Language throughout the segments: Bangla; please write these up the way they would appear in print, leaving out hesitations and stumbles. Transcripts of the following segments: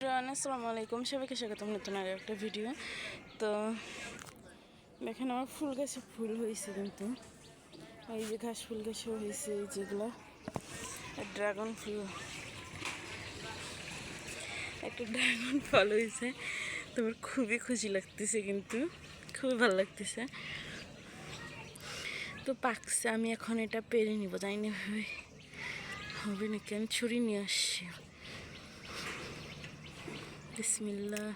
আসসালামু আলাইকুম, সবাইকে স্বাগতম নতুন আর একটা ভিডিও। তো দেখেন আমার ফুল গাছে ফুল হয়েছে, কিন্তু এই যে ঘাস ফুল গাছেও হয়েছে, যেগুলো ড্রাগন ফুল, একটা ড্রাগন ফল হয়েছে। তোমার খুবই খুশি লাগতেছে, কিন্তু খুবই ভালো লাগতেছে। তো পাকছে, আমি এখন এটা পেরে নিব, জানি না হবে নাকি। আমি ছুরি নিয়ে আসছি। বিসমিল্লাহ।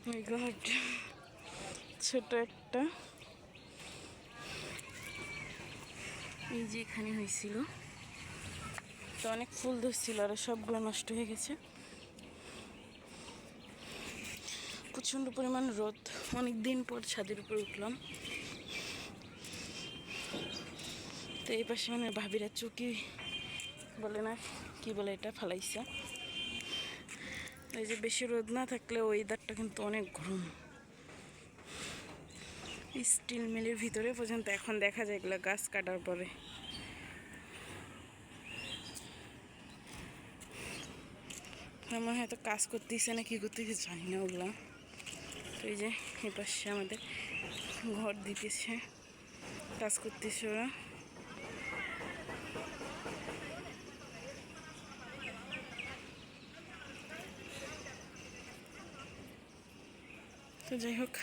মাই গড, ছোট একটা এই যে এখানে হয়েছিল, তো অনেক ফুল ধরছিল আর সবগুলো নষ্ট হয়ে গেছে। প্রচণ্ড পরিমাণ রোদ, অনেক দিন পর ছাদের উপরে উঠলাম। তো এই পাশে মানে ভাবিরা চুকি বলে না, কি বলে এটা, ফালাইছে। এই যে বেশি রোদ না থাকলে ওয়েদারটা কিন্তু অনেক গরম। স্টিল মিলের ভিতরে পর্যন্ত এখন দেখা যায় এগুলো গাছ কাটার পরে। আমার হয়তো কাজ করতেছে না কি করতেছে জানি না ওগুলা। তো এই যে এই পাশে আমাদের ঘর দিতেছে, কাজ করতেছে ওরা। তো যাই হোক,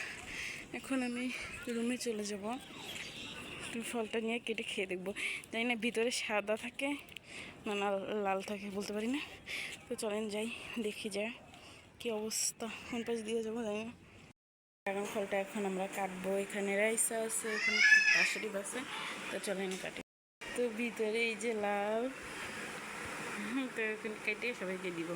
এখন আমি রুমে চলে যাব, একটু ফলটা নিয়ে কেটে খেয়ে দেখবো। জানি না ভিতরে সাদা থাকে না লাল থাকে, বলতে পারি না। তো চলেন যাই, দেখি যায় কি অবস্থা। কোন পাশ দিয়ে যাবো জানি না। ড্রাগন ফলটা এখন আমরা কাটবো। এখানে রাইসা আছে, এখানে পাশেরই আছে। তো চলেন কাটি। তো ভিতরে এই যে লাল, তো এখন কেটে সবাইকে দিব।